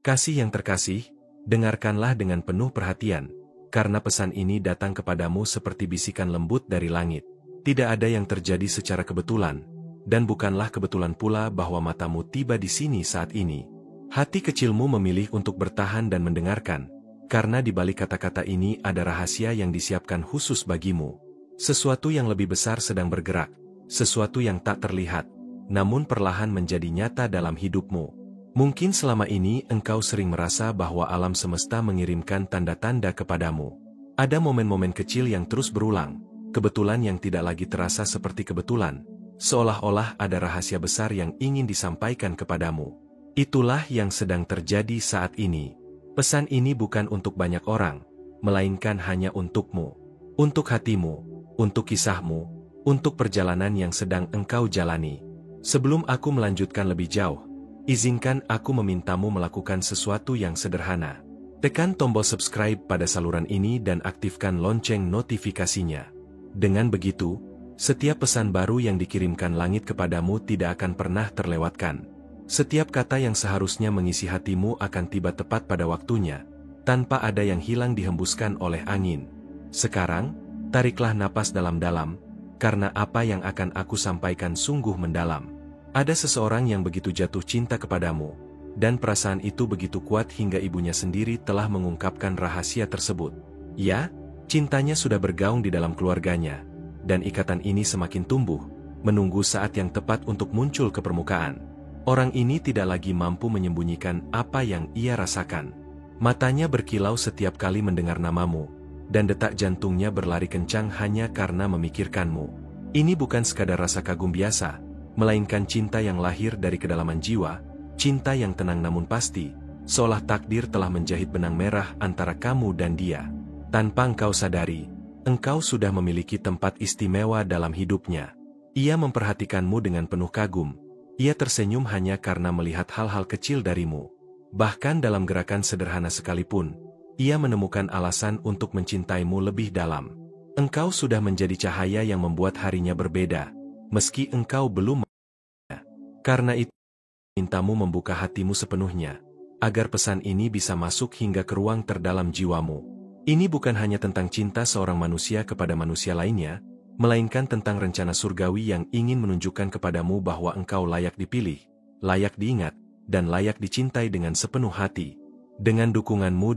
Kasih yang terkasih, dengarkanlah dengan penuh perhatian, karena pesan ini datang kepadamu seperti bisikan lembut dari langit. Tidak ada yang terjadi secara kebetulan, dan bukanlah kebetulan pula bahwa matamu tiba di sini saat ini. Hati kecilmu memilih untuk bertahan dan mendengarkan, karena di balik kata-kata ini ada rahasia yang disiapkan khusus bagimu. Sesuatu yang lebih besar sedang bergerak, sesuatu yang tak terlihat, namun perlahan menjadi nyata dalam hidupmu. Mungkin selama ini engkau sering merasa bahwa alam semesta mengirimkan tanda-tanda kepadamu. Ada momen-momen kecil yang terus berulang, kebetulan yang tidak lagi terasa seperti kebetulan, seolah-olah ada rahasia besar yang ingin disampaikan kepadamu. Itulah yang sedang terjadi saat ini. Pesan ini bukan untuk banyak orang, melainkan hanya untukmu, untuk hatimu, untuk kisahmu, untuk perjalanan yang sedang engkau jalani. Sebelum aku melanjutkan lebih jauh, izinkan aku memintamu melakukan sesuatu yang sederhana. Tekan tombol subscribe pada saluran ini dan aktifkan lonceng notifikasinya. Dengan begitu, setiap pesan baru yang dikirimkan langit kepadamu tidak akan pernah terlewatkan. Setiap kata yang seharusnya mengisi hatimu akan tiba tepat pada waktunya, tanpa ada yang hilang dihembuskan oleh angin. Sekarang, tariklah napas dalam-dalam, karena apa yang akan aku sampaikan sungguh mendalam. Ada seseorang yang begitu jatuh cinta kepadamu, dan perasaan itu begitu kuat hingga ibunya sendiri telah mengungkapkan rahasia tersebut. Ya, cintanya sudah bergaung di dalam keluarganya, dan ikatan ini semakin tumbuh, menunggu saat yang tepat untuk muncul ke permukaan. Orang ini tidak lagi mampu menyembunyikan apa yang ia rasakan. Matanya berkilau setiap kali mendengar namamu, dan detak jantungnya berlari kencang hanya karena memikirkanmu. Ini bukan sekadar rasa kagum biasa, melainkan cinta yang lahir dari kedalaman jiwa, cinta yang tenang namun pasti, seolah takdir telah menjahit benang merah antara kamu dan dia. Tanpa engkau sadari, engkau sudah memiliki tempat istimewa dalam hidupnya. Ia memperhatikanmu dengan penuh kagum, ia tersenyum hanya karena melihat hal-hal kecil darimu. Bahkan dalam gerakan sederhana sekalipun, ia menemukan alasan untuk mencintaimu lebih dalam. Engkau sudah menjadi cahaya yang membuat harinya berbeda, meski engkau belum. Karena itu, mintamu membuka hatimu sepenuhnya, agar pesan ini bisa masuk hingga ke ruang terdalam jiwamu. Ini bukan hanya tentang cinta seorang manusia kepada manusia lainnya, melainkan tentang rencana surgawi yang ingin menunjukkan kepadamu bahwa engkau layak dipilih, layak diingat, dan layak dicintai dengan sepenuh hati. Dengan dukunganmu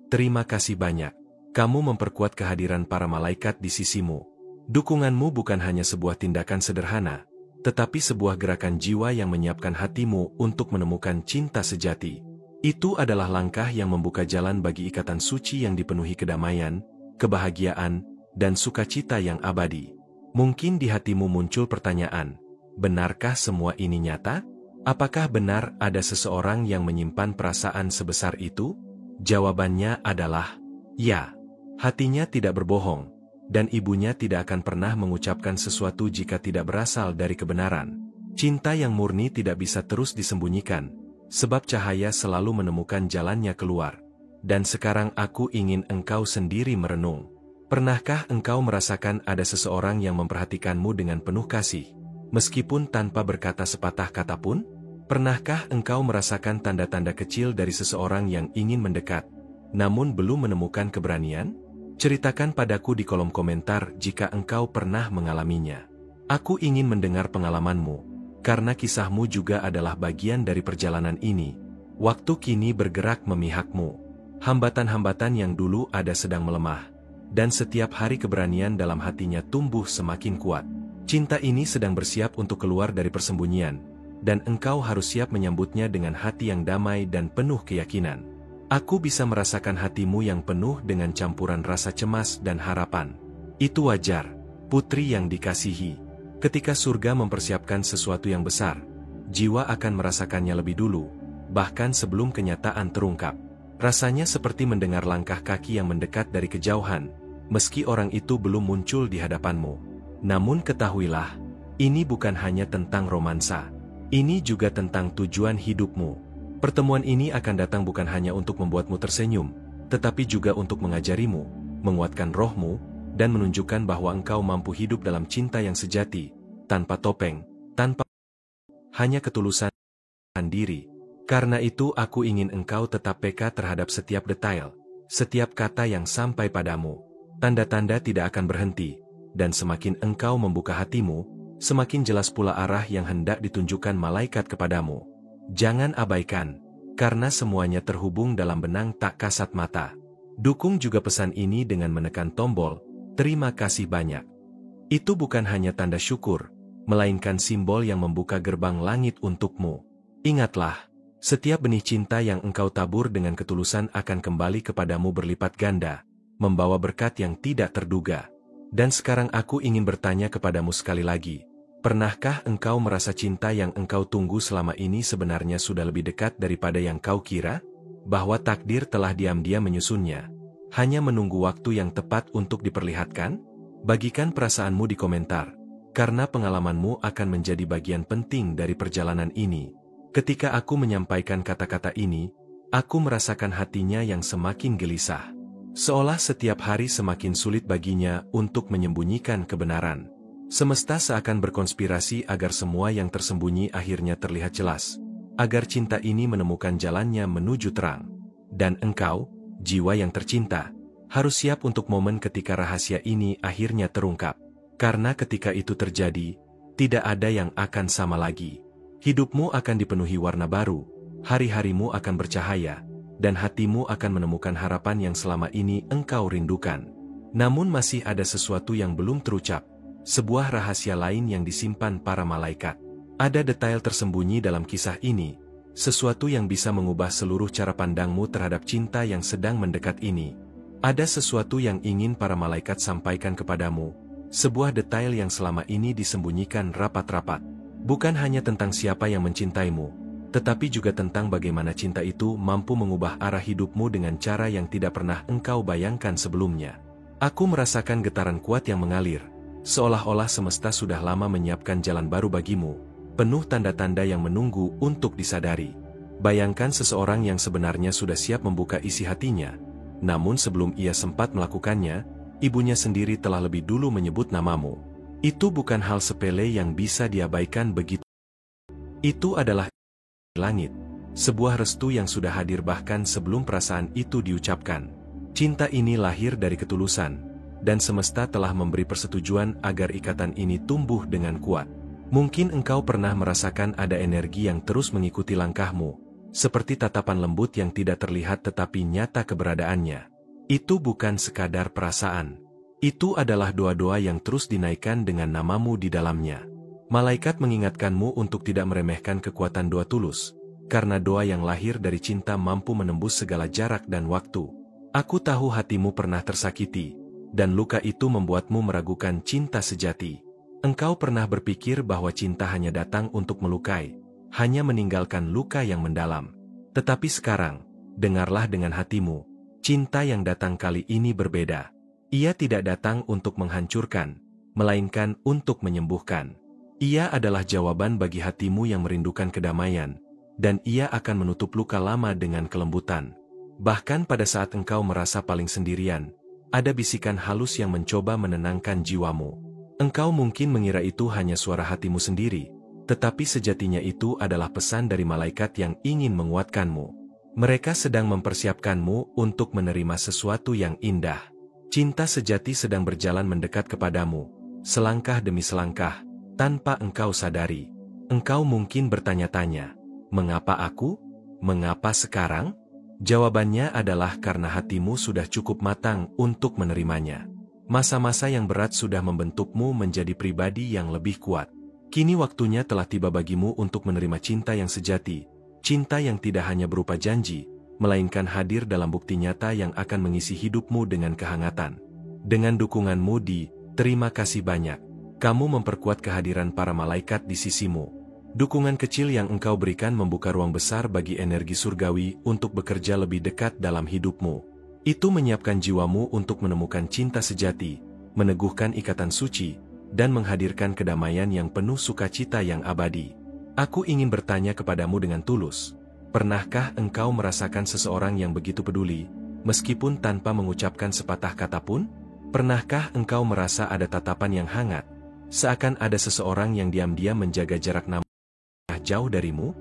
terima kasih banyak. Kamu memperkuat kehadiran para malaikat di sisimu. Dukunganmu bukan hanya sebuah tindakan sederhana, tetapi sebuah gerakan jiwa yang menyiapkan hatimu untuk menemukan cinta sejati. Itu adalah langkah yang membuka jalan bagi ikatan suci yang dipenuhi kedamaian, kebahagiaan, dan sukacita yang abadi. Mungkin di hatimu muncul pertanyaan, benarkah semua ini nyata? Apakah benar ada seseorang yang menyimpan perasaan sebesar itu? Jawabannya adalah, ya. Hatinya tidak berbohong, dan ibunya tidak akan pernah mengucapkan sesuatu jika tidak berasal dari kebenaran. Cinta yang murni tidak bisa terus disembunyikan, sebab cahaya selalu menemukan jalannya keluar. Dan sekarang aku ingin engkau sendiri merenung. Pernahkah engkau merasakan ada seseorang yang memperhatikanmu dengan penuh kasih, meskipun tanpa berkata sepatah kata pun? Pernahkah engkau merasakan tanda-tanda kecil dari seseorang yang ingin mendekat, namun belum menemukan keberanian? Ceritakan padaku di kolom komentar jika engkau pernah mengalaminya. Aku ingin mendengar pengalamanmu, karena kisahmu juga adalah bagian dari perjalanan ini. Waktu kini bergerak memihakmu. Hambatan-hambatan yang dulu ada sedang melemah, dan setiap hari keberanian dalam hatinya tumbuh semakin kuat. Cinta ini sedang bersiap untuk keluar dari persembunyian, dan engkau harus siap menyambutnya dengan hati yang damai dan penuh keyakinan. Aku bisa merasakan hatimu yang penuh dengan campuran rasa cemas dan harapan. Itu wajar, putri yang dikasihi. Ketika surga mempersiapkan sesuatu yang besar, jiwa akan merasakannya lebih dulu, bahkan sebelum kenyataan terungkap. Rasanya seperti mendengar langkah kaki yang mendekat dari kejauhan, meski orang itu belum muncul di hadapanmu. Namun ketahuilah, ini bukan hanya tentang romansa. Ini juga tentang tujuan hidupmu. Pertemuan ini akan datang bukan hanya untuk membuatmu tersenyum, tetapi juga untuk mengajarimu, menguatkan rohmu, dan menunjukkan bahwa engkau mampu hidup dalam cinta yang sejati, tanpa topeng, tanpa hanya ketulusan diri. Karena itu aku ingin engkau tetap peka terhadap setiap detail, setiap kata yang sampai padamu. Tanda-tanda tidak akan berhenti, dan semakin engkau membuka hatimu, semakin jelas pula arah yang hendak ditunjukkan malaikat kepadamu. Jangan abaikan, karena semuanya terhubung dalam benang tak kasat mata. Dukung juga pesan ini dengan menekan tombol, terima kasih banyak. Itu bukan hanya tanda syukur, melainkan simbol yang membuka gerbang langit untukmu. Ingatlah, setiap benih cinta yang engkau tabur dengan ketulusan akan kembali kepadamu berlipat ganda, membawa berkat yang tidak terduga. Dan sekarang aku ingin bertanya kepadamu sekali lagi, pernahkah engkau merasa cinta yang engkau tunggu selama ini sebenarnya sudah lebih dekat daripada yang kau kira? Bahwa takdir telah diam-diam menyusunnya, hanya menunggu waktu yang tepat untuk diperlihatkan? Bagikan perasaanmu di komentar, karena pengalamanmu akan menjadi bagian penting dari perjalanan ini. Ketika aku menyampaikan kata-kata ini, aku merasakan hatinya yang semakin gelisah. Seolah setiap hari semakin sulit baginya untuk menyembunyikan kebenaran. Semesta seakan berkonspirasi agar semua yang tersembunyi akhirnya terlihat jelas. Agar cinta ini menemukan jalannya menuju terang. Dan engkau, jiwa yang tercinta, harus siap untuk momen ketika rahasia ini akhirnya terungkap. Karena ketika itu terjadi, tidak ada yang akan sama lagi. Hidupmu akan dipenuhi warna baru, hari-harimu akan bercahaya, dan hatimu akan menemukan harapan yang selama ini engkau rindukan. Namun masih ada sesuatu yang belum terucap, sebuah rahasia lain yang disimpan para malaikat. Ada detail tersembunyi dalam kisah ini, sesuatu yang bisa mengubah seluruh cara pandangmu terhadap cinta yang sedang mendekat ini. Ada sesuatu yang ingin para malaikat sampaikan kepadamu, sebuah detail yang selama ini disembunyikan rapat-rapat. Bukan hanya tentang siapa yang mencintaimu, tetapi juga tentang bagaimana cinta itu mampu mengubah arah hidupmu dengan cara yang tidak pernah engkau bayangkan sebelumnya. Aku merasakan getaran kuat yang mengalir, seolah-olah semesta sudah lama menyiapkan jalan baru bagimu, penuh tanda-tanda yang menunggu untuk disadari. Bayangkan seseorang yang sebenarnya sudah siap membuka isi hatinya, namun sebelum ia sempat melakukannya, ibunya sendiri telah lebih dulu menyebut namamu. Itu bukan hal sepele yang bisa diabaikan begitu. Itu adalah langit, sebuah restu yang sudah hadir bahkan sebelum perasaan itu diucapkan. Cinta ini lahir dari ketulusan, dan semesta telah memberi persetujuan agar ikatan ini tumbuh dengan kuat. Mungkin engkau pernah merasakan ada energi yang terus mengikuti langkahmu, seperti tatapan lembut yang tidak terlihat tetapi nyata keberadaannya. Itu bukan sekadar perasaan. Itu adalah doa-doa yang terus dinaikkan dengan namamu di dalamnya. Malaikat mengingatkanmu untuk tidak meremehkan kekuatan doa tulus, karena doa yang lahir dari cinta mampu menembus segala jarak dan waktu. Aku tahu hatimu pernah tersakiti, dan luka itu membuatmu meragukan cinta sejati. Engkau pernah berpikir bahwa cinta hanya datang untuk melukai, hanya meninggalkan luka yang mendalam. Tetapi sekarang, dengarlah dengan hatimu, cinta yang datang kali ini berbeda. Ia tidak datang untuk menghancurkan, melainkan untuk menyembuhkan. Ia adalah jawaban bagi hatimu yang merindukan kedamaian, dan ia akan menutup luka lama dengan kelembutan. Bahkan pada saat engkau merasa paling sendirian, ada bisikan halus yang mencoba menenangkan jiwamu. Engkau mungkin mengira itu hanya suara hatimu sendiri, tetapi sejatinya itu adalah pesan dari malaikat yang ingin menguatkanmu. Mereka sedang mempersiapkanmu untuk menerima sesuatu yang indah. Cinta sejati sedang berjalan mendekat kepadamu, selangkah demi selangkah, tanpa engkau sadari. Engkau mungkin bertanya-tanya, mengapa aku? Mengapa sekarang? Jawabannya adalah karena hatimu sudah cukup matang untuk menerimanya. Masa-masa yang berat sudah membentukmu menjadi pribadi yang lebih kuat. Kini waktunya telah tiba bagimu untuk menerima cinta yang sejati, cinta yang tidak hanya berupa janji, melainkan hadir dalam bukti nyata yang akan mengisi hidupmu dengan kehangatan. Dengan dukunganmu di terima kasih banyak, kamu memperkuat kehadiran para malaikat di sisimu. Dukungan kecil yang engkau berikan membuka ruang besar bagi energi surgawi untuk bekerja lebih dekat dalam hidupmu. Itu menyiapkan jiwamu untuk menemukan cinta sejati, meneguhkan ikatan suci, dan menghadirkan kedamaian yang penuh sukacita yang abadi. Aku ingin bertanya kepadamu dengan tulus. Pernahkah engkau merasakan seseorang yang begitu peduli, meskipun tanpa mengucapkan sepatah kata pun? Pernahkah engkau merasa ada tatapan yang hangat, seakan ada seseorang yang diam-diam menjaga jarak namun jauh darimu?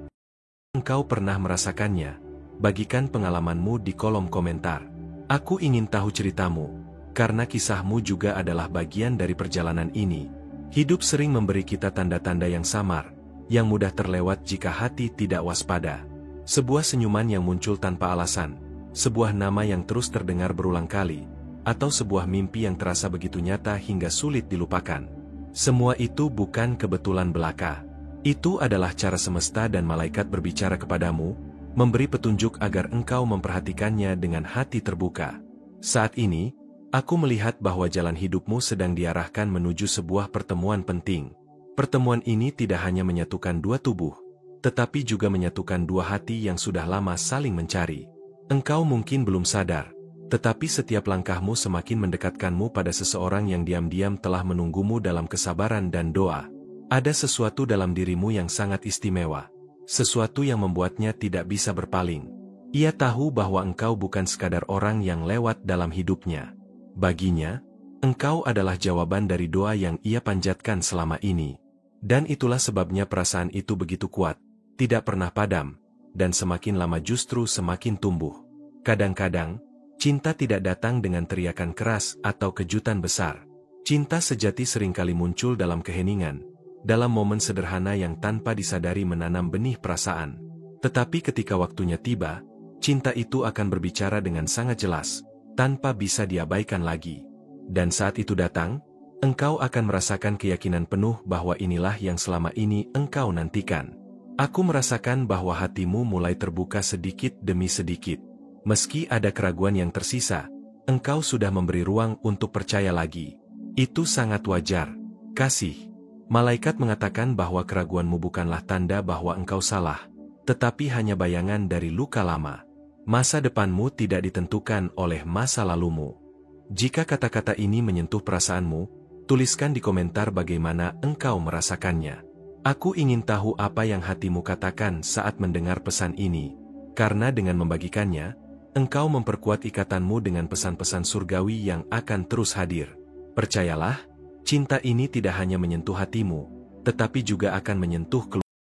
Engkau pernah merasakannya? Bagikan pengalamanmu di kolom komentar. Aku ingin tahu ceritamu, karena kisahmu juga adalah bagian dari perjalanan ini. Hidup sering memberi kita tanda-tanda yang samar, yang mudah terlewat jika hati tidak waspada. Sebuah senyuman yang muncul tanpa alasan, sebuah nama yang terus terdengar berulang kali, atau sebuah mimpi yang terasa begitu nyata hingga sulit dilupakan. Semua itu bukan kebetulan belaka. Itu adalah cara semesta dan malaikat berbicara kepadamu, memberi petunjuk agar engkau memperhatikannya dengan hati terbuka. Saat ini, aku melihat bahwa jalan hidupmu sedang diarahkan menuju sebuah pertemuan penting. Pertemuan ini tidak hanya menyatukan dua tubuh, tetapi juga menyatukan dua hati yang sudah lama saling mencari. Engkau mungkin belum sadar, tetapi setiap langkahmu semakin mendekatkanmu pada seseorang yang diam-diam telah menunggumu dalam kesabaran dan doa. Ada sesuatu dalam dirimu yang sangat istimewa, sesuatu yang membuatnya tidak bisa berpaling. Ia tahu bahwa engkau bukan sekadar orang yang lewat dalam hidupnya. Baginya, engkau adalah jawaban dari doa yang ia panjatkan selama ini. Dan itulah sebabnya perasaan itu begitu kuat, tidak pernah padam, dan semakin lama justru semakin tumbuh. Kadang-kadang, cinta tidak datang dengan teriakan keras atau kejutan besar. Cinta sejati seringkali muncul dalam keheningan, dalam momen sederhana yang tanpa disadari menanam benih perasaan. Tetapi ketika waktunya tiba, cinta itu akan berbicara dengan sangat jelas, tanpa bisa diabaikan lagi. Dan saat itu datang, engkau akan merasakan keyakinan penuh bahwa inilah yang selama ini engkau nantikan. Aku merasakan bahwa hatimu mulai terbuka sedikit demi sedikit. Meski ada keraguan yang tersisa, engkau sudah memberi ruang untuk percaya lagi. Itu sangat wajar, kasih. Malaikat mengatakan bahwa keraguanmu bukanlah tanda bahwa engkau salah, tetapi hanya bayangan dari luka lama. Masa depanmu tidak ditentukan oleh masa lalumu. Jika kata-kata ini menyentuh perasaanmu, tuliskan di komentar bagaimana engkau merasakannya. Aku ingin tahu apa yang hatimu katakan saat mendengar pesan ini, karena dengan membagikannya, engkau memperkuat ikatanmu dengan pesan-pesan surgawi yang akan terus hadir. Percayalah, cinta ini tidak hanya menyentuh hatimu, tetapi juga akan menyentuh keluarga.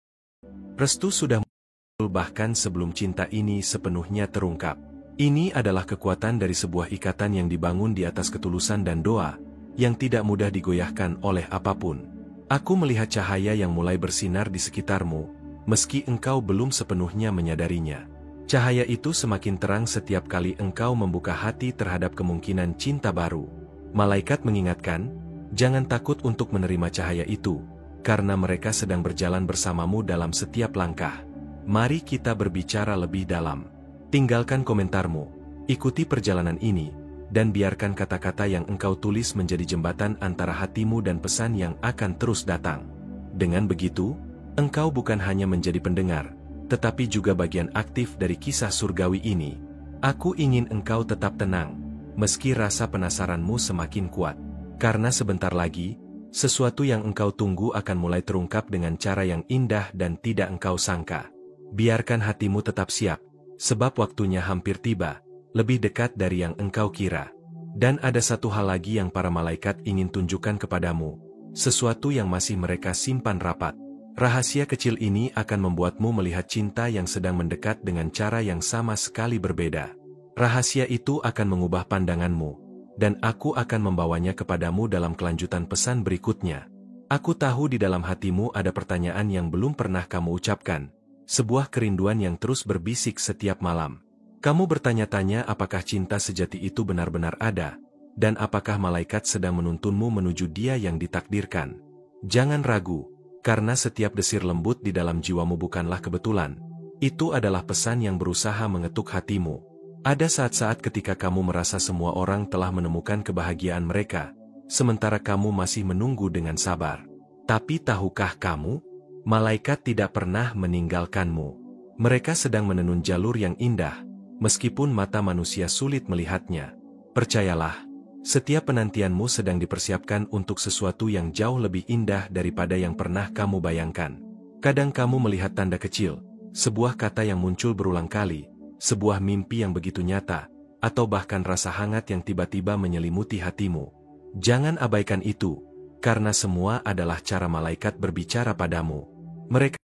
Restu sudah muncul bahkan sebelum cinta ini sepenuhnya terungkap. Ini adalah kekuatan dari sebuah ikatan yang dibangun di atas ketulusan dan doa, yang tidak mudah digoyahkan oleh apapun. Aku melihat cahaya yang mulai bersinar di sekitarmu, meski engkau belum sepenuhnya menyadarinya. Cahaya itu semakin terang setiap kali engkau membuka hati terhadap kemungkinan cinta baru. Malaikat mengingatkan, jangan takut untuk menerima cahaya itu, karena mereka sedang berjalan bersamamu dalam setiap langkah. Mari kita berbicara lebih dalam. Tinggalkan komentarmu, ikuti perjalanan ini, dan biarkan kata-kata yang engkau tulis menjadi jembatan antara hatimu dan pesan yang akan terus datang. Dengan begitu, engkau bukan hanya menjadi pendengar, tetapi juga bagian aktif dari kisah surgawi ini. Aku ingin engkau tetap tenang, meski rasa penasaranmu semakin kuat. Karena sebentar lagi, sesuatu yang engkau tunggu akan mulai terungkap dengan cara yang indah dan tidak engkau sangka. Biarkan hatimu tetap siap, sebab waktunya hampir tiba, lebih dekat dari yang engkau kira. Dan ada satu hal lagi yang para malaikat ingin tunjukkan kepadamu, sesuatu yang masih mereka simpan rapat. Rahasia kecil ini akan membuatmu melihat cinta yang sedang mendekat dengan cara yang sama sekali berbeda. Rahasia itu akan mengubah pandanganmu, dan aku akan membawanya kepadamu dalam kelanjutan pesan berikutnya. Aku tahu di dalam hatimu ada pertanyaan yang belum pernah kamu ucapkan, sebuah kerinduan yang terus berbisik setiap malam. Kamu bertanya-tanya apakah cinta sejati itu benar-benar ada, dan apakah malaikat sedang menuntunmu menuju dia yang ditakdirkan. Jangan ragu, karena setiap desir lembut di dalam jiwamu bukanlah kebetulan. Itu adalah pesan yang berusaha mengetuk hatimu. Ada saat-saat ketika kamu merasa semua orang telah menemukan kebahagiaan mereka, sementara kamu masih menunggu dengan sabar. Tapi tahukah kamu, malaikat tidak pernah meninggalkanmu. Mereka sedang menenun jalur yang indah, meskipun mata manusia sulit melihatnya. Percayalah, setiap penantianmu sedang dipersiapkan untuk sesuatu yang jauh lebih indah daripada yang pernah kamu bayangkan. Kadang kamu melihat tanda kecil, sebuah kata yang muncul berulang kali, sebuah mimpi yang begitu nyata, atau bahkan rasa hangat yang tiba-tiba menyelimuti hatimu. Jangan abaikan itu, karena semua adalah cara malaikat berbicara padamu. Mereka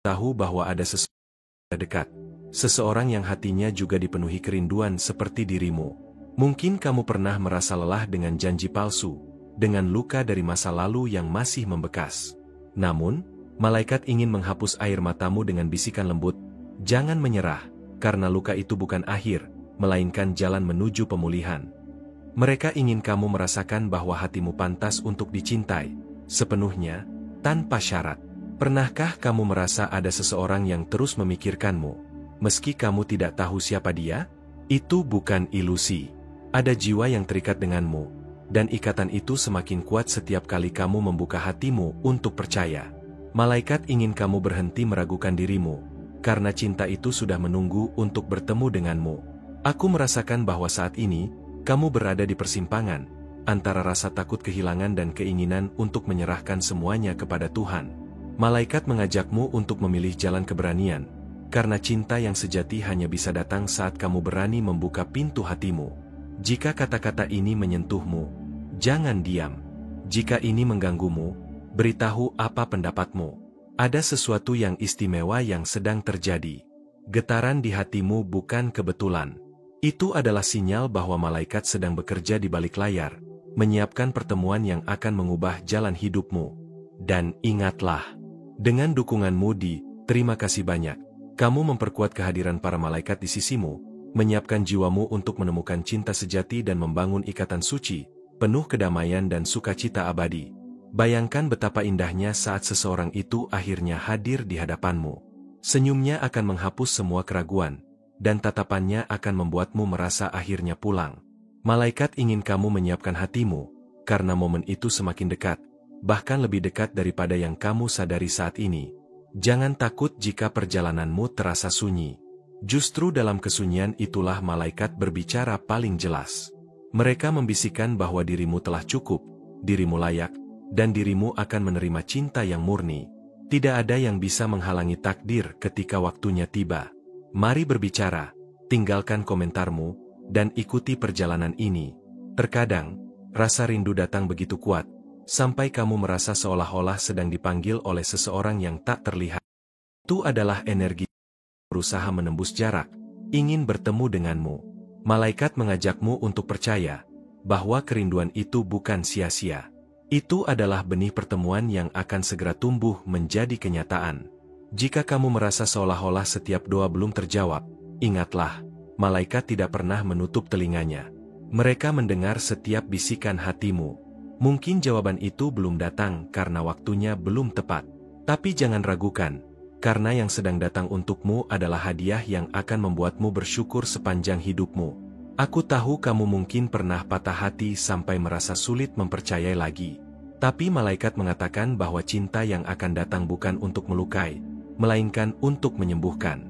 tahu bahwa ada sesuatu dekat. Seseorang yang hatinya juga dipenuhi kerinduan seperti dirimu. Mungkin kamu pernah merasa lelah dengan janji palsu, dengan luka dari masa lalu yang masih membekas. Namun, malaikat ingin menghapus air matamu dengan bisikan lembut, jangan menyerah, karena luka itu bukan akhir, melainkan jalan menuju pemulihan. Mereka ingin kamu merasakan bahwa hatimu pantas untuk dicintai, sepenuhnya, tanpa syarat. Pernahkah kamu merasa ada seseorang yang terus memikirkanmu? Meski kamu tidak tahu siapa dia, itu bukan ilusi. Ada jiwa yang terikat denganmu, dan ikatan itu semakin kuat setiap kali kamu membuka hatimu untuk percaya. Malaikat ingin kamu berhenti meragukan dirimu, karena cinta itu sudah menunggu untuk bertemu denganmu. Aku merasakan bahwa saat ini, kamu berada di persimpangan, antara rasa takut kehilangan dan keinginan untuk menyerahkan semuanya kepada Tuhan. Malaikat mengajakmu untuk memilih jalan keberanian, karena cinta yang sejati hanya bisa datang saat kamu berani membuka pintu hatimu. Jika kata-kata ini menyentuhmu, jangan diam. Jika ini mengganggumu, beritahu apa pendapatmu. Ada sesuatu yang istimewa yang sedang terjadi. Getaran di hatimu bukan kebetulan. Itu adalah sinyal bahwa malaikat sedang bekerja di balik layar, menyiapkan pertemuan yang akan mengubah jalan hidupmu. Dan ingatlah, dengan dukunganmu terima kasih banyak. Kamu memperkuat kehadiran para malaikat di sisimu, menyiapkan jiwamu untuk menemukan cinta sejati dan membangun ikatan suci, penuh kedamaian dan sukacita abadi. Bayangkan betapa indahnya saat seseorang itu akhirnya hadir di hadapanmu. Senyumnya akan menghapus semua keraguan, dan tatapannya akan membuatmu merasa akhirnya pulang. Malaikat ingin kamu menyiapkan hatimu, karena momen itu semakin dekat, bahkan lebih dekat daripada yang kamu sadari saat ini. Jangan takut jika perjalananmu terasa sunyi. Justru dalam kesunyian itulah malaikat berbicara paling jelas. Mereka membisikkan bahwa dirimu telah cukup, dirimu layak, dan dirimu akan menerima cinta yang murni. Tidak ada yang bisa menghalangi takdir ketika waktunya tiba. Mari berbicara, tinggalkan komentarmu, dan ikuti perjalanan ini. Terkadang, rasa rindu datang begitu kuat, sampai kamu merasa seolah-olah sedang dipanggil oleh seseorang yang tak terlihat. Itu adalah energi berusaha menembus jarak, ingin bertemu denganmu. Malaikat mengajakmu untuk percaya bahwa kerinduan itu bukan sia-sia. Itu adalah benih pertemuan yang akan segera tumbuh menjadi kenyataan. Jika kamu merasa seolah-olah setiap doa belum terjawab, ingatlah, malaikat tidak pernah menutup telinganya. Mereka mendengar setiap bisikan hatimu. Mungkin jawaban itu belum datang karena waktunya belum tepat. Tapi jangan ragukan, karena yang sedang datang untukmu adalah hadiah yang akan membuatmu bersyukur sepanjang hidupmu. Aku tahu kamu mungkin pernah patah hati sampai merasa sulit mempercayai lagi. Tapi malaikat mengatakan bahwa cinta yang akan datang bukan untuk melukai, melainkan untuk menyembuhkan.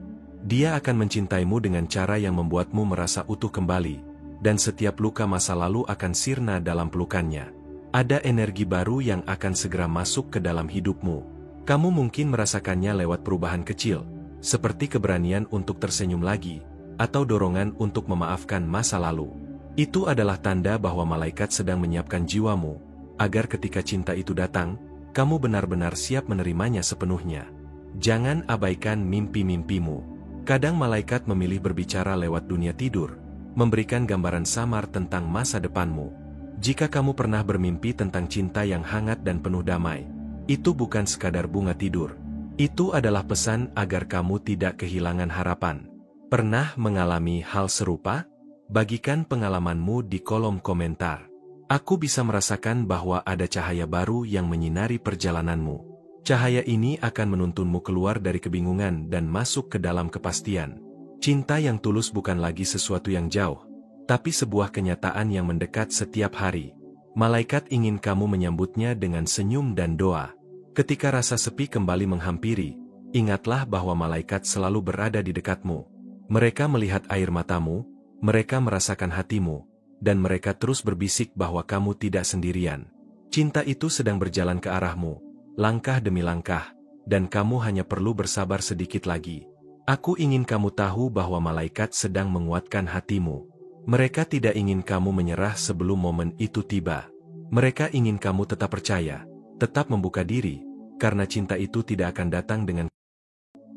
Dia akan mencintaimu dengan cara yang membuatmu merasa utuh kembali, dan setiap luka masa lalu akan sirna dalam pelukannya. Ada energi baru yang akan segera masuk ke dalam hidupmu. Kamu mungkin merasakannya lewat perubahan kecil, seperti keberanian untuk tersenyum lagi, atau dorongan untuk memaafkan masa lalu. Itu adalah tanda bahwa malaikat sedang menyiapkan jiwamu, agar ketika cinta itu datang, kamu benar-benar siap menerimanya sepenuhnya. Jangan abaikan mimpi-mimpimu. Kadang malaikat memilih berbicara lewat dunia tidur, memberikan gambaran samar tentang masa depanmu. Jika kamu pernah bermimpi tentang cinta yang hangat dan penuh damai, itu bukan sekadar bunga tidur. Itu adalah pesan agar kamu tidak kehilangan harapan. Pernah mengalami hal serupa? Bagikan pengalamanmu di kolom komentar. Aku bisa merasakan bahwa ada cahaya baru yang menyinari perjalananmu. Cahaya ini akan menuntunmu keluar dari kebingungan dan masuk ke dalam kepastian. Cinta yang tulus bukan lagi sesuatu yang jauh, tapi sebuah kenyataan yang mendekat setiap hari. Malaikat ingin kamu menyambutnya dengan senyum dan doa. Ketika rasa sepi kembali menghampiri, ingatlah bahwa malaikat selalu berada di dekatmu. Mereka melihat air matamu, mereka merasakan hatimu, dan mereka terus berbisik bahwa kamu tidak sendirian. Cinta itu sedang berjalan ke arahmu, langkah demi langkah, dan kamu hanya perlu bersabar sedikit lagi. Aku ingin kamu tahu bahwa malaikat sedang menguatkan hatimu. Mereka tidak ingin kamu menyerah sebelum momen itu tiba. Mereka ingin kamu tetap percaya, tetap membuka diri, karena cinta itu tidak akan datang dengan,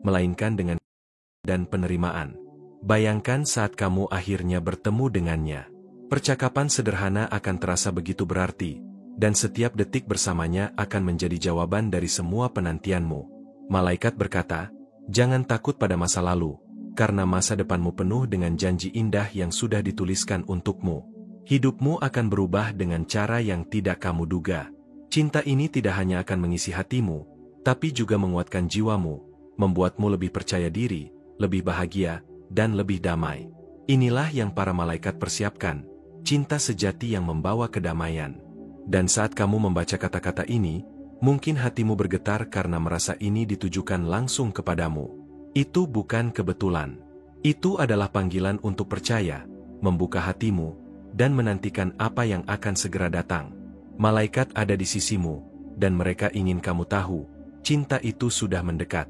melainkan dengan dan penerimaan. Bayangkan saat kamu akhirnya bertemu dengannya. Percakapan sederhana akan terasa begitu berarti, dan setiap detik bersamanya akan menjadi jawaban dari semua penantianmu. Malaikat berkata, jangan takut pada masa lalu, karena masa depanmu penuh dengan janji indah yang sudah dituliskan untukmu. Hidupmu akan berubah dengan cara yang tidak kamu duga. Cinta ini tidak hanya akan mengisi hatimu, tapi juga menguatkan jiwamu, membuatmu lebih percaya diri, lebih bahagia, dan lebih damai. Inilah yang para malaikat persiapkan, cinta sejati yang membawa kedamaian. Dan saat kamu membaca kata-kata ini, mungkin hatimu bergetar karena merasa ini ditujukan langsung kepadamu. Itu bukan kebetulan. Itu adalah panggilan untuk percaya, membuka hatimu, dan menantikan apa yang akan segera datang. Malaikat ada di sisimu, dan mereka ingin kamu tahu, cinta itu sudah mendekat.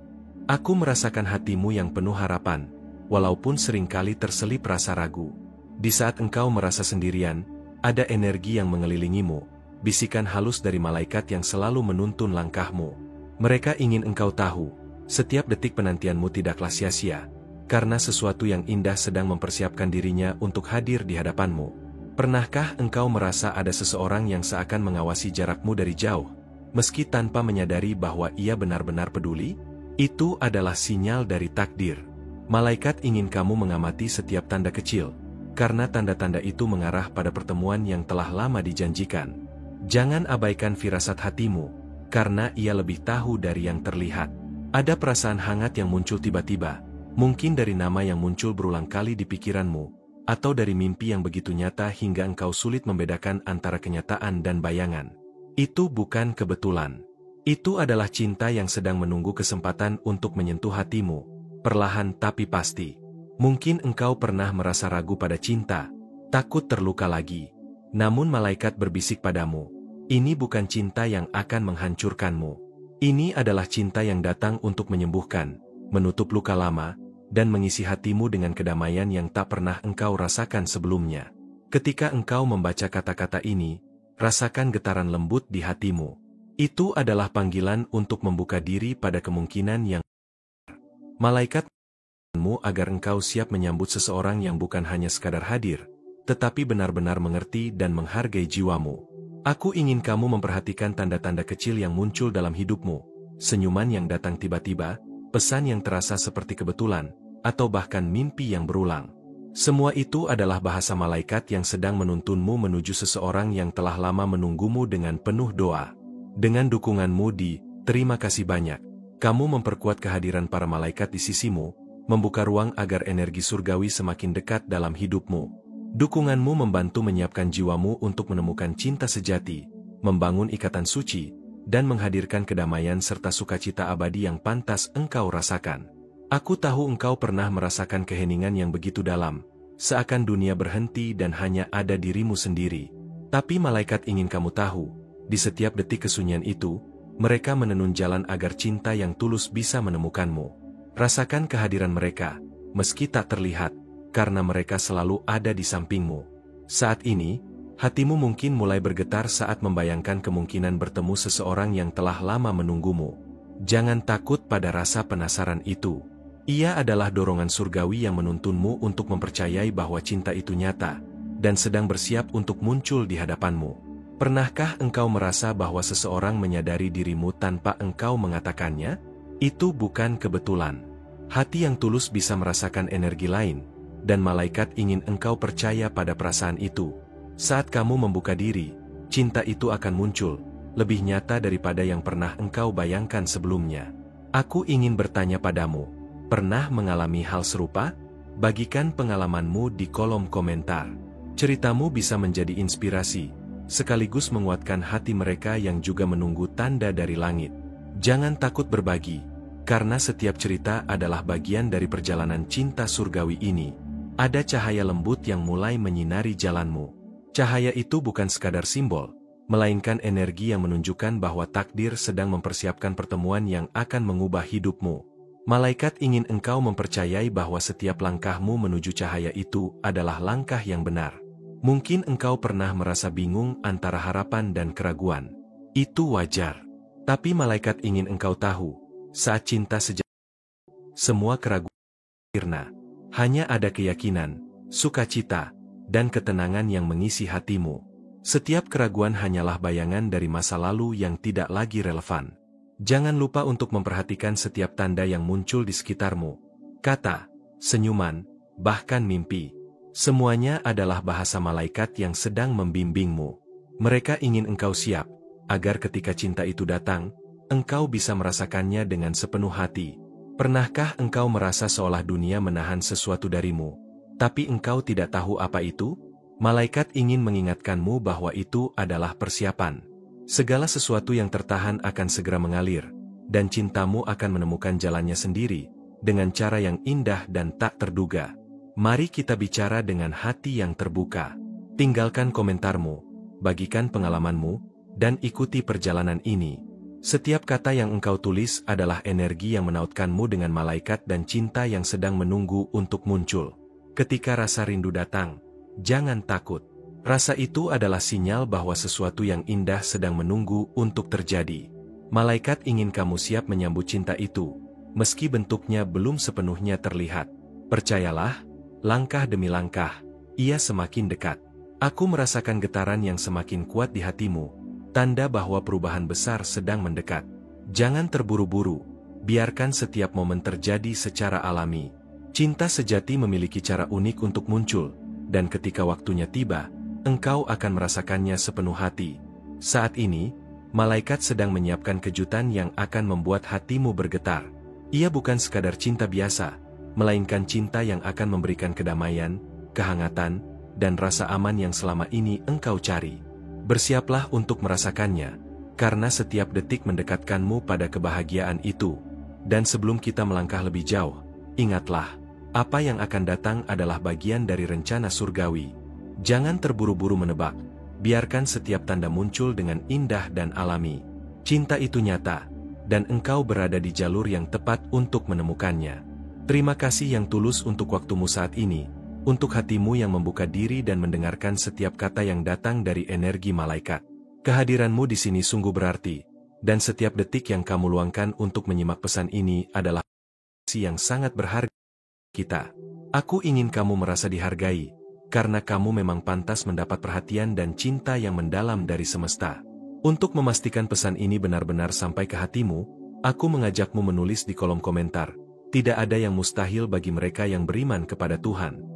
Aku merasakan hatimu yang penuh harapan, walaupun seringkali terselip rasa ragu. Di saat engkau merasa sendirian, ada energi yang mengelilingimu, bisikan halus dari malaikat yang selalu menuntun langkahmu. Mereka ingin engkau tahu, setiap detik penantianmu tidaklah sia-sia, karena sesuatu yang indah sedang mempersiapkan dirinya untuk hadir di hadapanmu. Pernahkah engkau merasa ada seseorang yang seakan mengawasi jarakmu dari jauh, meski tanpa menyadari bahwa ia benar-benar peduli? Itu adalah sinyal dari takdir. Malaikat ingin kamu mengamati setiap tanda kecil, karena tanda-tanda itu mengarah pada pertemuan yang telah lama dijanjikan. Jangan abaikan firasat hatimu, karena ia lebih tahu dari yang terlihat. Ada perasaan hangat yang muncul tiba-tiba, mungkin dari nama yang muncul berulang kali di pikiranmu, atau dari mimpi yang begitu nyata hingga engkau sulit membedakan antara kenyataan dan bayangan. Itu bukan kebetulan. Itu adalah cinta yang sedang menunggu kesempatan untuk menyentuh hatimu. Perlahan tapi pasti. Mungkin engkau pernah merasa ragu pada cinta, takut terluka lagi. Namun malaikat berbisik padamu, ini bukan cinta yang akan menghancurkanmu. Ini adalah cinta yang datang untuk menyembuhkan, menutup luka lama, dan mengisi hatimu dengan kedamaian yang tak pernah engkau rasakan sebelumnya. Ketika engkau membaca kata-kata ini, rasakan getaran lembut di hatimu. Itu adalah panggilan untuk membuka diri pada kemungkinan yang malaikatmu agar engkau siap menyambut seseorang yang bukan hanya sekadar hadir, tetapi benar-benar mengerti dan menghargai jiwamu. Aku ingin kamu memperhatikan tanda-tanda kecil yang muncul dalam hidupmu, senyuman yang datang tiba-tiba, pesan yang terasa seperti kebetulan, atau bahkan mimpi yang berulang. Semua itu adalah bahasa malaikat yang sedang menuntunmu menuju seseorang yang telah lama menunggumu dengan penuh doa. Dengan dukunganmu terima kasih banyak. Kamu memperkuat kehadiran para malaikat di sisimu, membuka ruang agar energi surgawi semakin dekat dalam hidupmu. Dukunganmu membantu menyiapkan jiwamu untuk menemukan cinta sejati, membangun ikatan suci, dan menghadirkan kedamaian serta sukacita abadi yang pantas engkau rasakan. Aku tahu engkau pernah merasakan keheningan yang begitu dalam, seakan dunia berhenti dan hanya ada dirimu sendiri. Tapi malaikat ingin kamu tahu, di setiap detik kesunyian itu, mereka menenun jalan agar cinta yang tulus bisa menemukanmu. Rasakan kehadiran mereka, meski tak terlihat, karena mereka selalu ada di sampingmu. Saat ini, hatimu mungkin mulai bergetar saat membayangkan kemungkinan bertemu seseorang yang telah lama menunggumu. Jangan takut pada rasa penasaran itu. Ia adalah dorongan surgawi yang menuntunmu untuk mempercayai bahwa cinta itu nyata, dan sedang bersiap untuk muncul di hadapanmu. Pernahkah engkau merasa bahwa seseorang menyadari dirimu tanpa engkau mengatakannya? Itu bukan kebetulan. Hati yang tulus bisa merasakan energi lain, dan malaikat ingin engkau percaya pada perasaan itu. Saat kamu membuka diri, cinta itu akan muncul, lebih nyata daripada yang pernah engkau bayangkan sebelumnya. Aku ingin bertanya padamu, pernah mengalami hal serupa? Bagikan pengalamanmu di kolom komentar. Ceritamu bisa menjadi inspirasi, sekaligus menguatkan hati mereka yang juga menunggu tanda dari langit. Jangan takut berbagi, karena setiap cerita adalah bagian dari perjalanan cinta surgawi ini. Ada cahaya lembut yang mulai menyinari jalanmu. Cahaya itu bukan sekadar simbol, melainkan energi yang menunjukkan bahwa takdir sedang mempersiapkan pertemuan yang akan mengubah hidupmu. Malaikat ingin engkau mempercayai bahwa setiap langkahmu menuju cahaya itu adalah langkah yang benar. Mungkin engkau pernah merasa bingung antara harapan dan keraguan. Itu wajar. Tapi malaikat ingin engkau tahu, saat cinta sejati, semua keraguan sempurna. Hanya ada keyakinan, sukacita, dan ketenangan yang mengisi hatimu. Setiap keraguan hanyalah bayangan dari masa lalu yang tidak lagi relevan. Jangan lupa untuk memperhatikan setiap tanda yang muncul di sekitarmu. Kata, senyuman, bahkan mimpi. Semuanya adalah bahasa malaikat yang sedang membimbingmu. Mereka ingin engkau siap, agar ketika cinta itu datang, engkau bisa merasakannya dengan sepenuh hati. Pernahkah engkau merasa seolah dunia menahan sesuatu darimu, tapi engkau tidak tahu apa itu? Malaikat ingin mengingatkanmu bahwa itu adalah persiapan. Segala sesuatu yang tertahan akan segera mengalir, dan cintamu akan menemukan jalannya sendiri, dengan cara yang indah dan tak terduga. Mari kita bicara dengan hati yang terbuka. Tinggalkan komentarmu, bagikan pengalamanmu, dan ikuti perjalanan ini. Setiap kata yang engkau tulis adalah energi yang menautkanmu dengan malaikat dan cinta yang sedang menunggu untuk muncul. Ketika rasa rindu datang, jangan takut. Rasa itu adalah sinyal bahwa sesuatu yang indah sedang menunggu untuk terjadi. Malaikat ingin kamu siap menyambut cinta itu, meski bentuknya belum sepenuhnya terlihat. Percayalah, langkah demi langkah, ia semakin dekat. Aku merasakan getaran yang semakin kuat di hatimu, tanda bahwa perubahan besar sedang mendekat. Jangan terburu-buru, biarkan setiap momen terjadi secara alami. Cinta sejati memiliki cara unik untuk muncul, dan ketika waktunya tiba, engkau akan merasakannya sepenuh hati. Saat ini, malaikat sedang menyiapkan kejutan yang akan membuat hatimu bergetar. Ia bukan sekadar cinta biasa, melainkan cinta yang akan memberikan kedamaian, kehangatan, dan rasa aman yang selama ini engkau cari. Bersiaplah untuk merasakannya, karena setiap detik mendekatkanmu pada kebahagiaan itu. Dan sebelum kita melangkah lebih jauh, ingatlah, apa yang akan datang adalah bagian dari rencana surgawi. Jangan terburu-buru menebak, biarkan setiap tanda muncul dengan indah dan alami. Cinta itu nyata, dan engkau berada di jalur yang tepat untuk menemukannya. Terima kasih yang tulus untuk waktumu saat ini, untuk hatimu yang membuka diri dan mendengarkan setiap kata yang datang dari energi malaikat. Kehadiranmu di sini sungguh berarti, dan setiap detik yang kamu luangkan untuk menyimak pesan ini adalah yang sangat berharga kita. Aku ingin kamu merasa dihargai, karena kamu memang pantas mendapat perhatian dan cinta yang mendalam dari semesta. Untuk memastikan pesan ini benar-benar sampai ke hatimu, aku mengajakmu menulis di kolom komentar. Tidak ada yang mustahil bagi mereka yang beriman kepada Tuhan.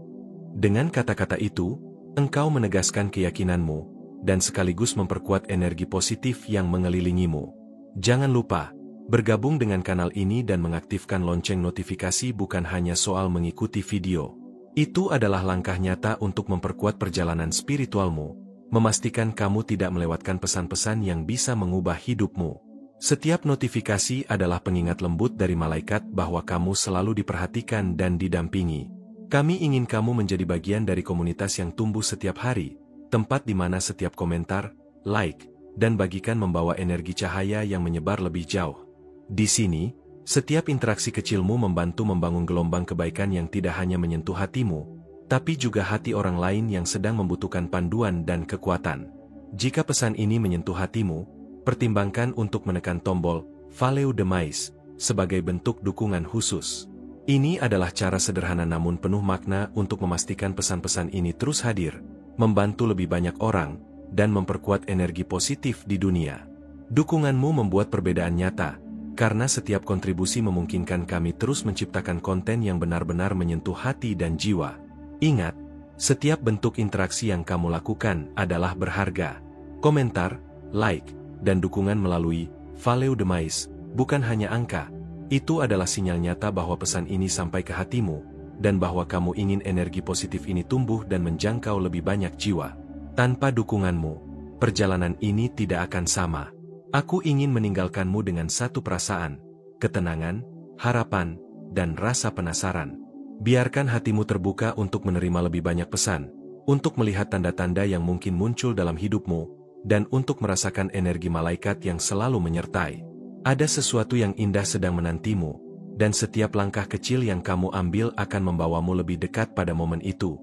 Dengan kata-kata itu, engkau menegaskan keyakinanmu, dan sekaligus memperkuat energi positif yang mengelilingimu. Jangan lupa, bergabung dengan kanal ini dan mengaktifkan lonceng notifikasi bukan hanya soal mengikuti video. Itu adalah langkah nyata untuk memperkuat perjalanan spiritualmu, memastikan kamu tidak melewatkan pesan-pesan yang bisa mengubah hidupmu. Setiap notifikasi adalah pengingat lembut dari malaikat bahwa kamu selalu diperhatikan dan didampingi. Kami ingin kamu menjadi bagian dari komunitas yang tumbuh setiap hari, tempat di mana setiap komentar, like, dan bagikan membawa energi cahaya yang menyebar lebih jauh. Di sini, setiap interaksi kecilmu membantu membangun gelombang kebaikan yang tidak hanya menyentuh hatimu, tapi juga hati orang lain yang sedang membutuhkan panduan dan kekuatan. Jika pesan ini menyentuh hatimu, pertimbangkan untuk menekan tombol Follow the Mice sebagai bentuk dukungan khusus. Ini adalah cara sederhana namun penuh makna untuk memastikan pesan-pesan ini terus hadir, membantu lebih banyak orang, dan memperkuat energi positif di dunia. Dukunganmu membuat perbedaan nyata, karena setiap kontribusi memungkinkan kami terus menciptakan konten yang benar-benar menyentuh hati dan jiwa. Ingat, setiap bentuk interaksi yang kamu lakukan adalah berharga. Komentar, like, dan dukungan melalui Follow the Mice bukan hanya angka, itu adalah sinyal nyata bahwa pesan ini sampai ke hatimu, dan bahwa kamu ingin energi positif ini tumbuh dan menjangkau lebih banyak jiwa. Tanpa dukunganmu, perjalanan ini tidak akan sama. Aku ingin meninggalkanmu dengan satu perasaan, ketenangan, harapan, dan rasa penasaran. Biarkan hatimu terbuka untuk menerima lebih banyak pesan, untuk melihat tanda-tanda yang mungkin muncul dalam hidupmu, dan untuk merasakan energi malaikat yang selalu menyertai. Ada sesuatu yang indah sedang menantimu, dan setiap langkah kecil yang kamu ambil akan membawamu lebih dekat pada momen itu.